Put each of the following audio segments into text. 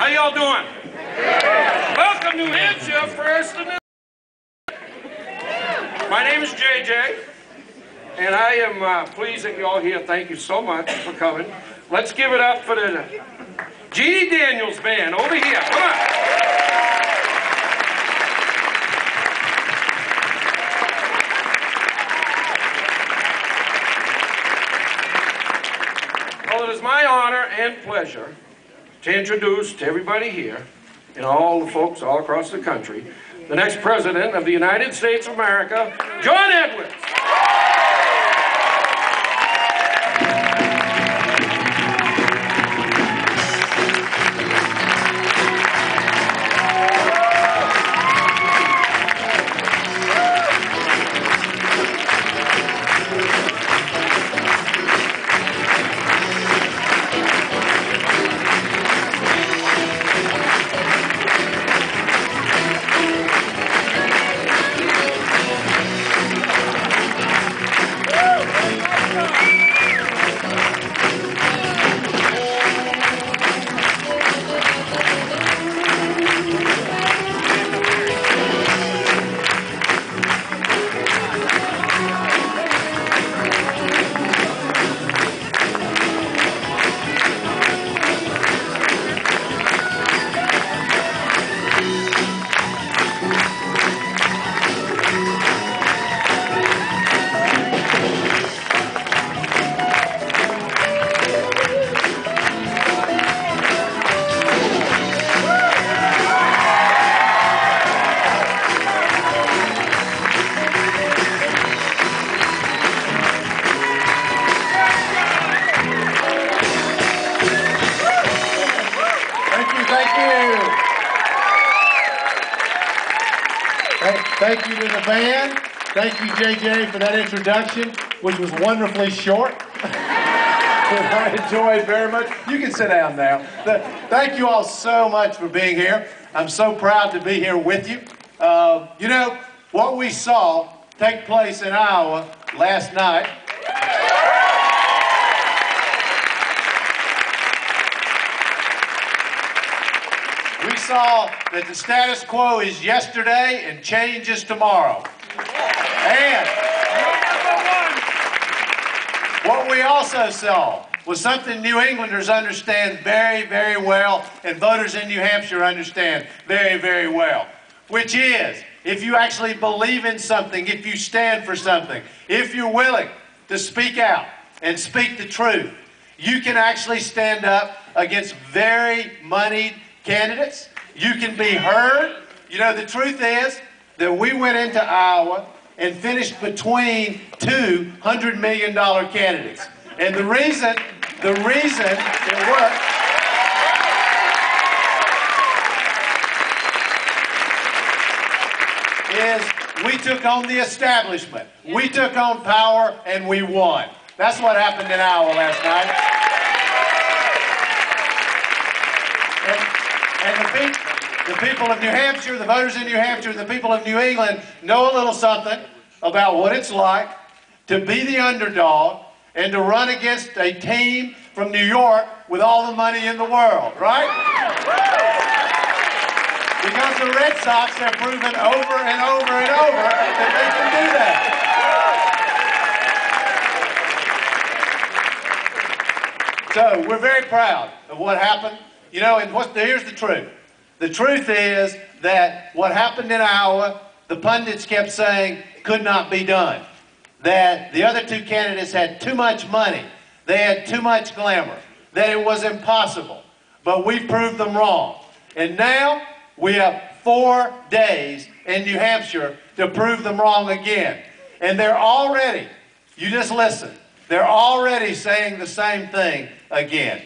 How y'all doing? Welcome, New Hampshire, first and my name is JJ, and I am pleased that you're all here. Thank you so much for coming. Let's give it up for the G. Daniels Band over here. Come on. Well, it is my honor and pleasure to introduce to everybody here and all the folks all across the country the next President of the United States of America, John Edwards. Thank you to the band. Thank you, JJ, for that introduction, which was wonderfully short. I enjoyed very much. You can sit down now. Thank you all so much for being here. I'm so proud to be here with you. You know, what we saw take place in Iowa last night we saw that the status quo is yesterday and changes tomorrow. And what we also saw was something New Englanders understand very, very well, and voters in New Hampshire understand very, very well, which is, if you actually believe in something, if you stand for something, if you're willing to speak out and speak the truth, you can actually stand up against very moneyed candidates. You can be heard. You know, the truth is that we went into Iowa and finished between two $100 million candidates. And the reason it worked is we took on the establishment. We took on power and we won. That's what happened in Iowa last night. And the people of New Hampshire, the voters in New Hampshire, the people of New England know a little something about what it's like to be the underdog and to run against a team from New York with all the money in the world, right? Because the Red Sox have proven over and over and over that they can do that. So we're very proud of what happened. You know, and here's the truth. The truth is that what happened in Iowa, the pundits kept saying could not be done. That the other two candidates had too much money. They had too much glamour. That it was impossible. But we proved them wrong. And now we have 4 days in New Hampshire to prove them wrong again. And they're already, you just listen, they're already saying the same thing again.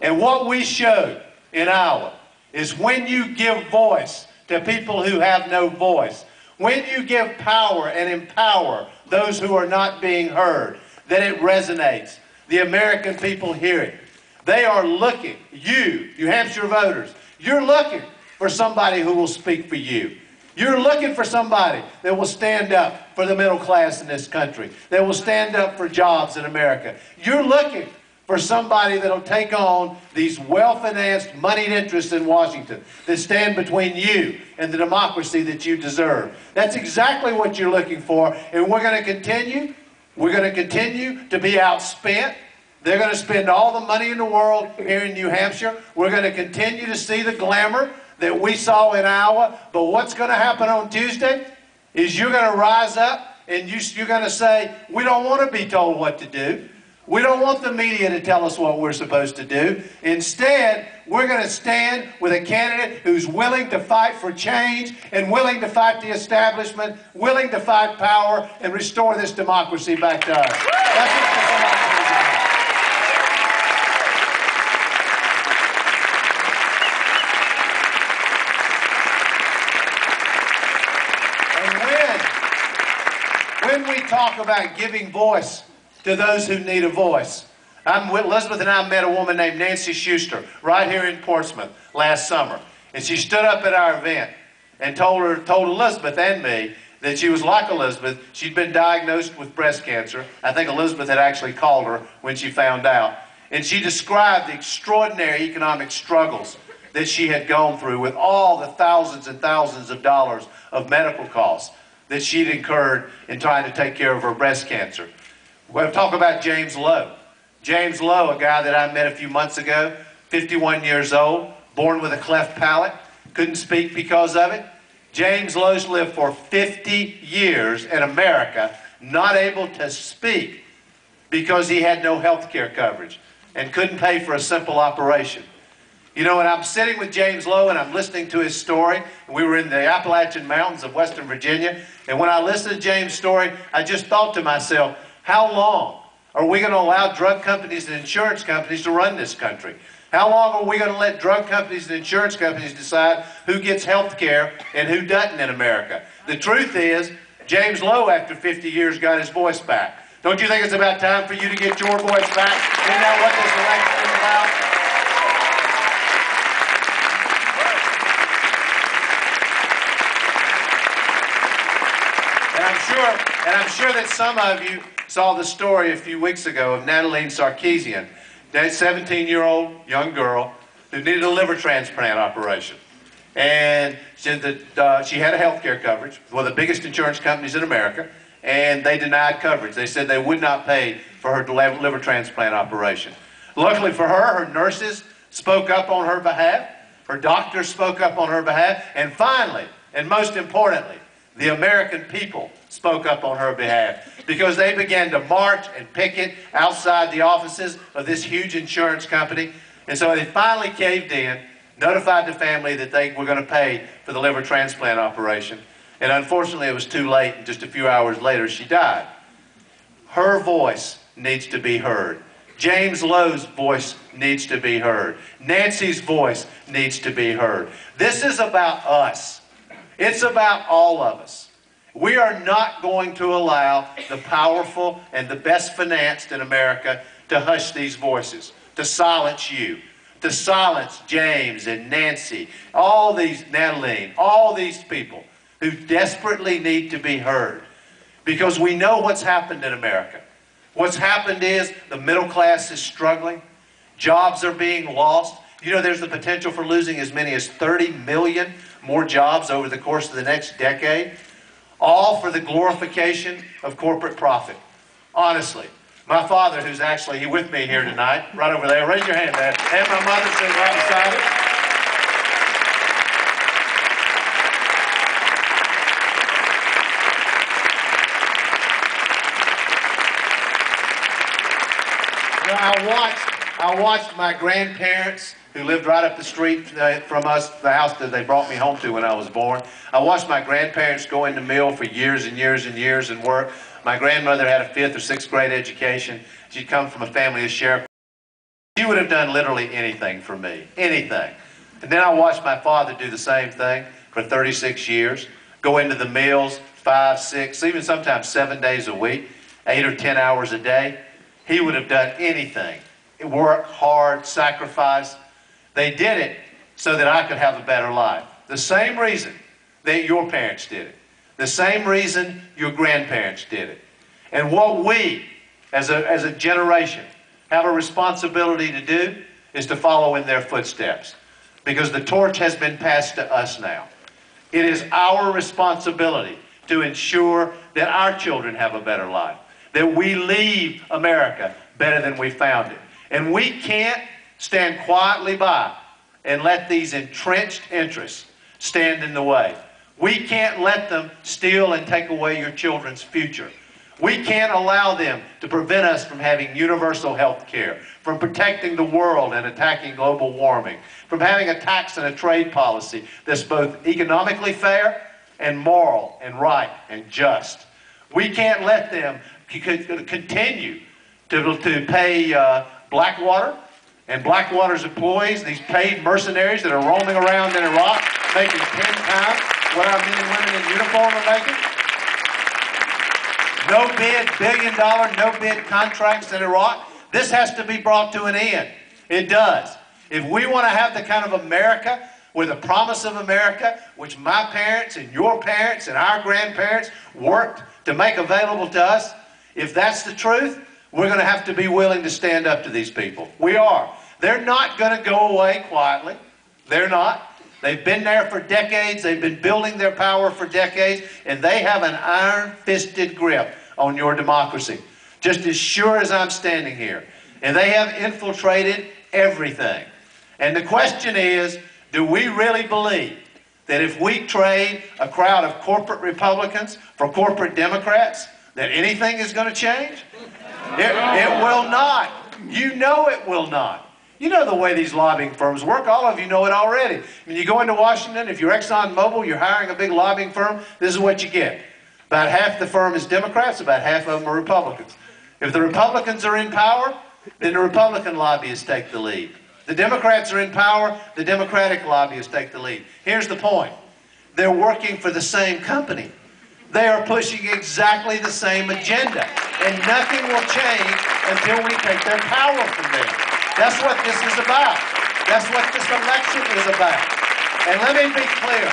And what we showed in Iowa is when you give voice to people who have no voice, when you give power and empower those who are not being heard, that it resonates. The American people hear it. They are looking, you, New Hampshire voters, you're looking for somebody who will speak for you. You're looking for somebody that will stand up for the middle class in this country, that will stand up for jobs in America. You're looking for somebody that'll take on these well-financed, moneyed interests in Washington that stand between you and the democracy that you deserve. That's exactly what you're looking for, and we're going to continue. We're going to continue to be outspent. They're going to spend all the money in the world here in New Hampshire. We're going to continue to see the glamour that we saw in Iowa. But what's going to happen on Tuesday is you're going to rise up and you're going to say, we don't want to be told what to do. We don't want the media to tell us what we're supposed to do. Instead, we're going to stand with a candidate who's willing to fight for change and willing to fight the establishment, willing to fight power and restore this democracy back to us. That's what the democracy is about. When we talk about giving voice to those who need a voice, Elizabeth and I met a woman named Nancy Schuster right here in Portsmouth last summer. And she stood up at our event and told Elizabeth and me that she was like Elizabeth. She'd been diagnosed with breast cancer. I think Elizabeth had actually called her when she found out. And she described the extraordinary economic struggles that she had gone through with all the thousands and thousands of dollars of medical costs that she'd incurred in trying to take care of her breast cancer. We're going to talk about James Lowe. James Lowe, a guy that I met a few months ago, 51 years old, born with a cleft palate, couldn't speak because of it. James Lowe's lived for 50 years in America, not able to speak because he had no health care coverage and couldn't pay for a simple operation. You know, and I'm sitting with James Lowe and I'm listening to his story. We were in the Appalachian Mountains of Western Virginia. And when I listened to James' story, I just thought to myself, how long are we going to allow drug companies and insurance companies to run this country? How long are we going to let drug companies and insurance companies decide who gets health care and who doesn't in America? The truth is, James Lowe, after 50 years, got his voice back. Don't you think it's about time for you to get your voice back? Isn't that what this election is about? And I'm sure that some of you saw the story a few weeks ago of Natalie Sarkeesian, that 17-year-old young girl who needed a liver transplant operation. And she had a health care coverage with one of the biggest insurance companies in America, and they denied coverage. They said they would not pay for her liver transplant operation. Luckily for her, her nurses spoke up on her behalf, her doctors spoke up on her behalf, and finally, and most importantly, the American people spoke up on her behalf because they began to march and picket outside the offices of this huge insurance company. And so they finally caved in, notified the family that they were going to pay for the liver transplant operation. And unfortunately, it was too late, and just a few hours later, she died. Her voice needs to be heard. James Lowe's voice needs to be heard. Nancy's voice needs to be heard. This is about us. It's about all of us. We are not going to allow the powerful and the best financed in America to hush these voices, to silence you, to silence James and Nancy, all these, Natalie, all these people who desperately need to be heard. Because we know what's happened in America. What's happened is the middle class is struggling. Jobs are being lost. You know, there's the potential for losing as many as 30 million more jobs over the course of the next decade, all for the glorification of corporate profit. Honestly, my father, who's actually with me here tonight, right over there, raise your hand, Dad, and my mother sitting right beside him. You know, I watched my grandparents, who lived right up the street from us, the house that they brought me home to when I was born. I watched my grandparents go in the mill for years and years and years and work. My grandmother had a 5th or 6th grade education. She'd come from a family of sharecroppers. She would have done literally anything for me, anything. And then I watched my father do the same thing for 36 years, go into the mills 5, 6, even sometimes 7 days a week, 8 or 10 hours a day. He would have done anything. Work hard, sacrifice. They did it so that I could have a better life. The same reason that your parents did it. The same reason your grandparents did it. And what we, as a generation, have a responsibility to do is to follow in their footsteps, because the torch has been passed to us now. It is our responsibility to ensure that our children have a better life, that we leave America better than we found it. And we can't stand quietly by and let these entrenched interests stand in the way. We can't let them steal and take away your children's future. We can't allow them to prevent us from having universal health care, from protecting the world and attacking global warming, from having a tax and a trade policy that's both economically fair and moral and right and just. We can't let them continue to pay Blackwater and Blackwater's employees, these paid mercenaries that are roaming around in Iraq, making 10 times what our men and women in uniform are making. No bid, billion-dollar, no-bid contracts in Iraq. This has to be brought to an end. It does. If we want to have the kind of America where the promise of America, which my parents and your parents and our grandparents worked to make available to us, if that's the truth, we're going to have to be willing to stand up to these people. We are. They're not going to go away quietly. They're not. They've been there for decades. They've been building their power for decades, and they have an iron-fisted grip on your democracy, just as sure as I'm standing here. And they have infiltrated everything. And the question is, do we really believe that if we trade a crowd of corporate Republicans for corporate Democrats, that anything is going to change? It will not. You know it will not. You know the way these lobbying firms work. All of you know it already. When you go into Washington, if you're ExxonMobil, you're hiring a big lobbying firm, this is what you get. About half the firm is Democrats, about half of them are Republicans. If the Republicans are in power, then the Republican lobbyists take the lead. The Democrats are in power, the Democratic lobbyists take the lead. Here's the point. They're working for the same company. They are pushing exactly the same agenda, and nothing will change until we take their power from them. That's what this is about. That's what this election is about. And let me be clear.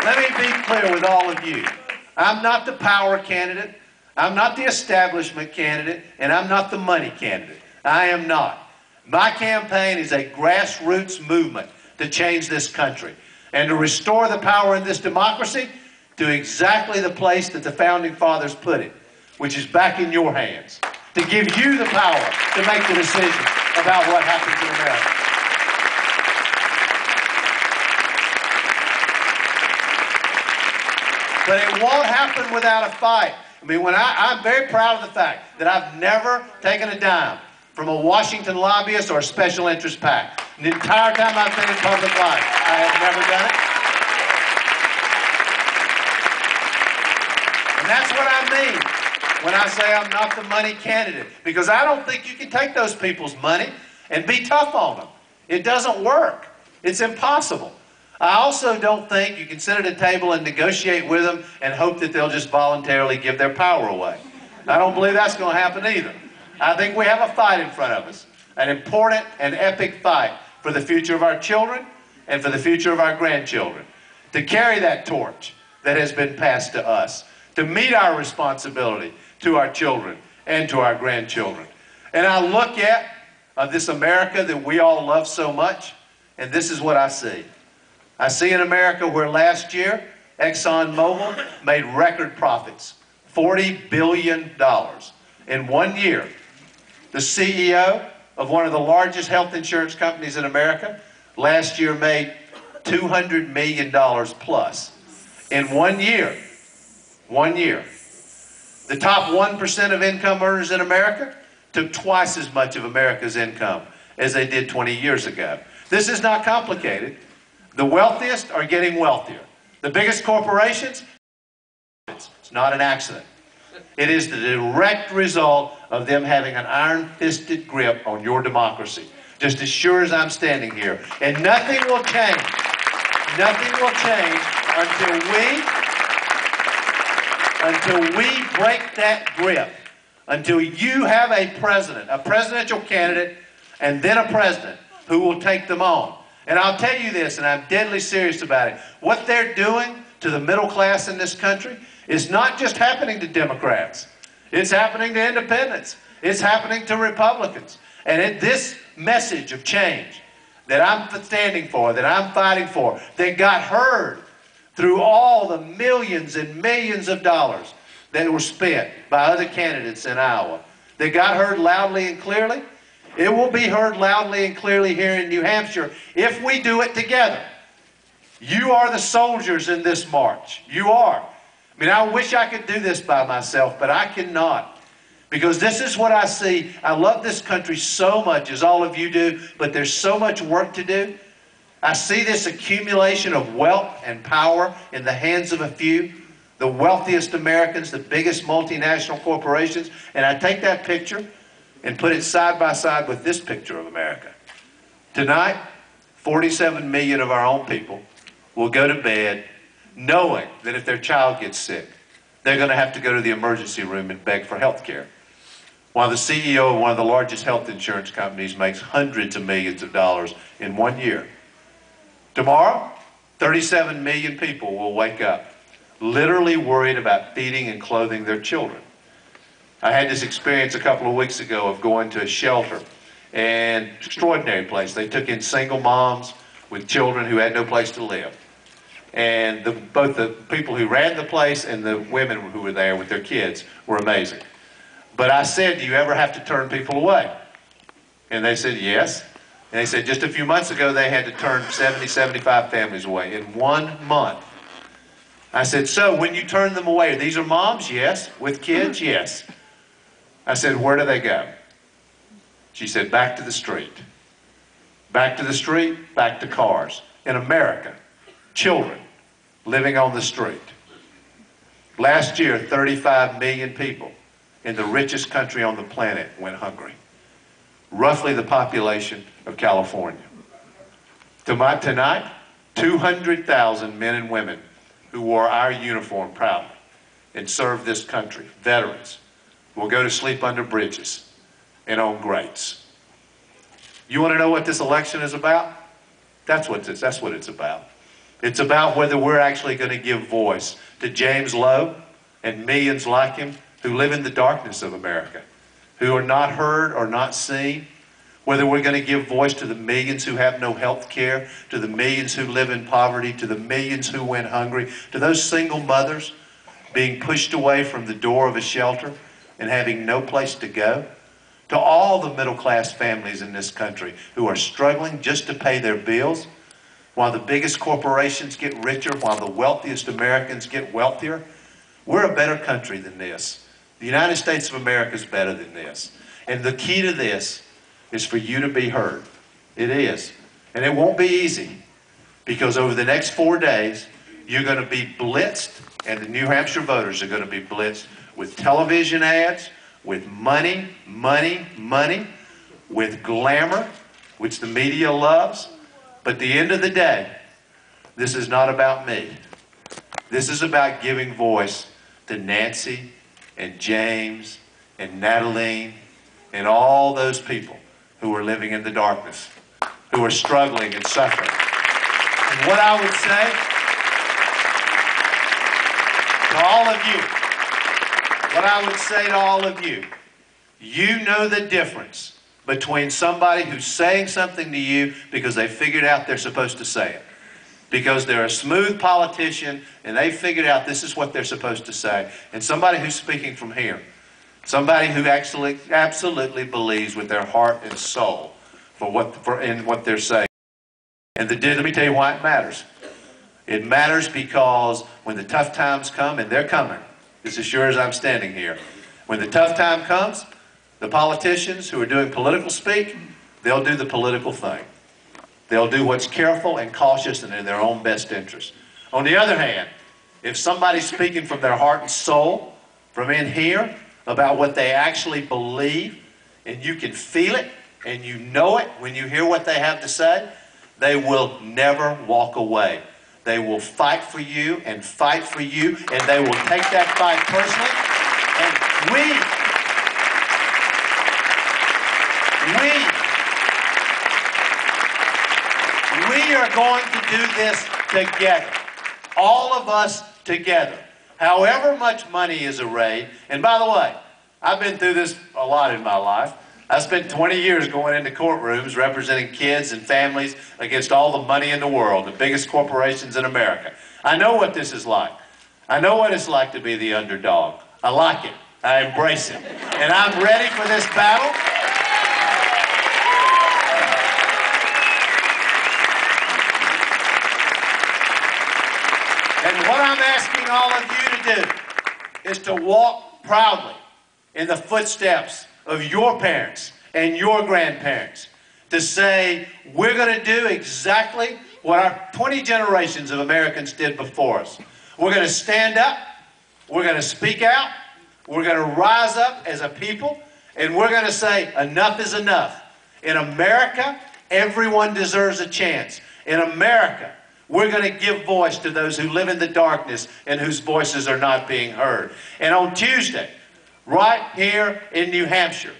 Let me be clear with all of you. I'm not the power candidate. I'm not the establishment candidate, and I'm not the money candidate. I am not. My campaign is a grassroots movement to change this country and to restore the power in this democracy to exactly the place that the Founding Fathers put it, which is back in your hands, to give you the power to make the decision about what happens in America. But it won't happen without a fight. I mean, I'm very proud of the fact that I've never taken a dime from a Washington lobbyist or a special interest PAC. The entire time I've been in public life, I have never done it. And that's what I mean when I say I'm not the money candidate, because I don't think you can take those people's money and be tough on them. It doesn't work. It's impossible. I also don't think you can sit at a table and negotiate with them and hope that they'll just voluntarily give their power away. I don't believe that's going to happen either. I think we have a fight in front of us, an important and epic fight for the future of our children and for the future of our grandchildren, to carry that torch that has been passed to us, to meet our responsibility to our children and to our grandchildren. And I look at this America that we all love so much, and this is what I see. I see an America where last year, ExxonMobil made record profits, $40 billion. In 1 year, the CEO of one of the largest health insurance companies in America last year made $200 million plus. In 1 year. 1 year. The top 1% of income earners in America took twice as much of America's income as they did 20 years ago. This is not complicated. The wealthiest are getting wealthier. The biggest corporations, it's not an accident. It is the direct result of them having an iron-fisted grip on your democracy, just as sure as I'm standing here. And nothing will change. Nothing will change until we break that grip, until you have a president, a presidential candidate, and then a president who will take them on. And I'll tell you this, and I'm deadly serious about it. What they're doing to the middle class in this country is not just happening to Democrats. It's happening to independents. It's happening to Republicans. And this message of change that I'm standing for, that I'm fighting for, that got heard through all the millions and millions of dollars that were spent by other candidates in Iowa, that got heard loudly and clearly, it will be heard loudly and clearly here in New Hampshire if we do it together. You are the soldiers in this march. You are. I mean, I wish I could do this by myself, but I cannot. Because this is what I see. I love this country so much, as all of you do, but there's so much work to do. I see this accumulation of wealth and power in the hands of a few, the wealthiest Americans, the biggest multinational corporations, and I take that picture and put it side by side with this picture of America. Tonight, 47 million of our own people will go to bed knowing that if their child gets sick, they're going to have to go to the emergency room and beg for health care. While the CEO of one of the largest health insurance companies makes hundreds of millions of dollars in 1 year. Tomorrow, 37 million people will wake up literally worried about feeding and clothing their children. I had this experience a couple of weeks ago of going to a shelter, and extraordinary place. They took in single moms with children who had no place to live. And both the people who ran the place and the women who were there with their kids were amazing. But I said, do you ever have to turn people away? And they said, yes. And they said, just a few months ago, they had to turn 70, 75 families away in 1 month. I said, so when you turn them away, these are moms? Yes. With kids? Yes. I said, where do they go? She said, back to the street. Back to the street, back to cars. In America, children living on the street. Last year, 35 million people in the richest country on the planet went hungry. Roughly the population of California. Tonight, 200,000 men and women who wore our uniform proudly and served this country, veterans, will go to sleep under bridges and on grates. You want to know what this election is about? That's what it's about. It's about whether we're actually going to give voice to James Lowe and millions like him who live in the darkness of America, who are not heard or not seen, whether we're going to give voice to the millions who have no health care, to the millions who live in poverty, to the millions who went hungry, to those single mothers being pushed away from the door of a shelter and having no place to go, to all the middle-class families in this country who are struggling just to pay their bills, while the biggest corporations get richer, while the wealthiest Americans get wealthier. We're a better country than this. The United States of America is better than this. And the key to this is for you to be heard. It is. And it won't be easy, because over the next 4 days, you're going to be blitzed, and the New Hampshire voters are going to be blitzed with television ads, with money, money, money, with glamour, which the media loves. But at the end of the day, this is not about me. This is about giving voice to Nancy and James and Natalie and all those people who are living in the darkness, who are struggling and suffering. And what I would say to all of you, you know the difference between somebody who's saying something to you because they figured out they're supposed to say it, because they're a smooth politician and they figured out this is what they're supposed to say, and somebody who's speaking from here, somebody who actually absolutely believes with their heart and soul in what they're saying. And let me tell you why it matters. It matters because when the tough times come, and they're coming, just as sure as I'm standing here, when the tough time comes, the politicians who are doing political speak, they'll do the political thing. They'll do what's careful and cautious and in their own best interest. On the other hand, if somebody's speaking from their heart and soul, from in here, about what they actually believe, and you can feel it, and you know it when you hear what they have to say, they will never walk away. They will fight for you, and they will take that fight personally. And we are going to do this together. All of us together. However much money is arrayed, and by the way, I've been through this a lot in my life. I spent 20 years going into courtrooms representing kids and families against all the money in the world, the biggest corporations in America. I know what this is like. I know what it's like to be the underdog. I like it. I embrace it. And I'm ready for this battle. And what I'm asking all of you to do is to walk proudly in the footsteps of your parents and your grandparents, to say, we're going to do exactly what our 20 generations of Americans did before us. We're going to stand up, we're going to speak out, we're going to rise up as a people, and we're going to say, enough is enough. In America, everyone deserves a chance. In America, we're going to give voice to those who live in the darkness and whose voices are not being heard. And on Tuesday, right here in New Hampshire,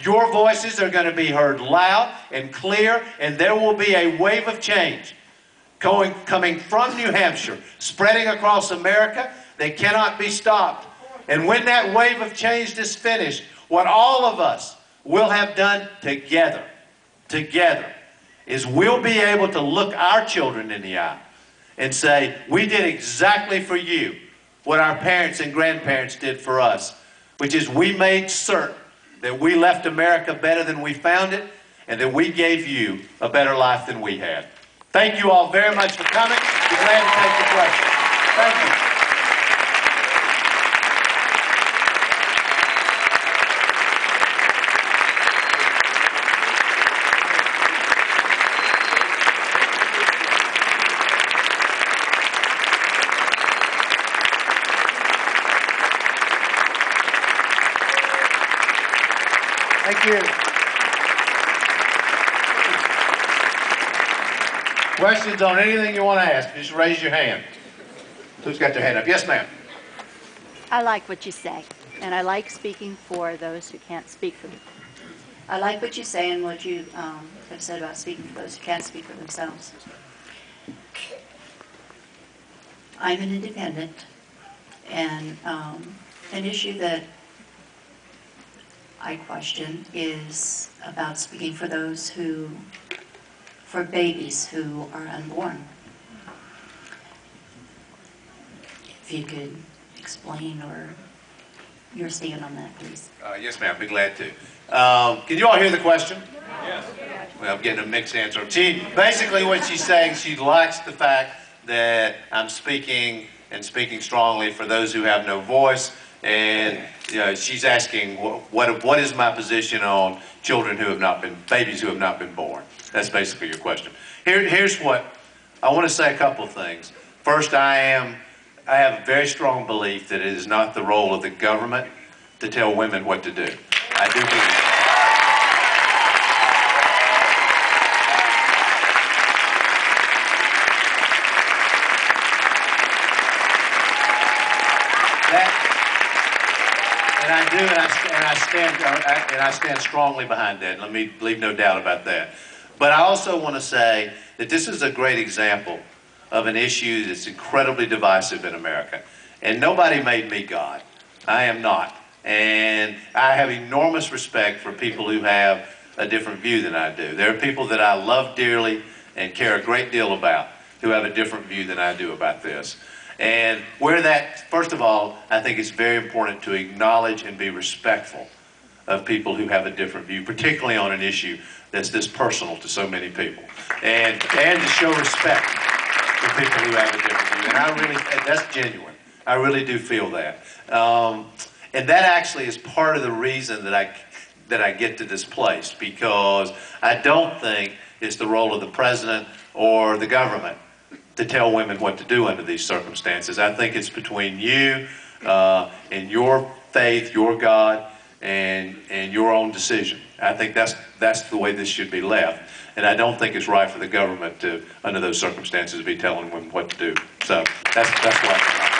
your voices are going to be heard loud and clear, and there will be a wave of change coming from New Hampshire, spreading across America. They cannot be stopped. And when that wave of change is finished, what all of us will have done together, is we'll be able to look our children in the eye and say, we did exactly for you what our parents and grandparents did for us, which is we made certain that we left America better than we found it, and that we gave you a better life than we had. Thank you all very much for coming. Be glad to take your questions. Thank you. Thank you. Questions on anything you want to ask, just raise your hand. Who's got their hand up? Yes, ma'am. I like what you say, and I like speaking for those who can't speak for them. I like what you say and what you have said about speaking for those who can't speak for themselves. I'm an independent, and an issue that I question is about speaking for those for babies who are unborn. If you could explain or your stand on that, please. Yes, ma'am. I'd be glad to. Can you all hear the question? Yes. Well, I'm getting a mixed answer. Basically what she's saying, she likes the fact that I'm speaking strongly for those who have no voice. And she's asking, what is my position on children who have not been, babies who have not been born? That's basically your question. Here's what, I want to say a couple of things. First, I have a very strong belief that it is not the role of the government to tell women what to do. I do believe that. And I do, and I stand strongly behind that. Let me leave no doubt about that. But I also want to say that this is a great example of an issue that's incredibly divisive in America. And nobody made me God. I am not. And I have enormous respect for people who have a different view than I do. There are people that I love dearly and care a great deal about who have a different view than I do about this. And where that, first of all, I think it's very important to acknowledge and be respectful of people who have a different view, particularly on an issue that's this personal to so many people. And to show respect for people who have a different view. And I really, that's genuine. I really do feel that. And that actually is part of the reason that I get to this place, because I don't think it's the role of the president or the government to tell women what to do under these circumstances. I think it's between you and your faith, your God, and your own decision. I think that's the way this should be left. And I don't think it's right for the government to, under those circumstances, be telling women what to do. So that's why.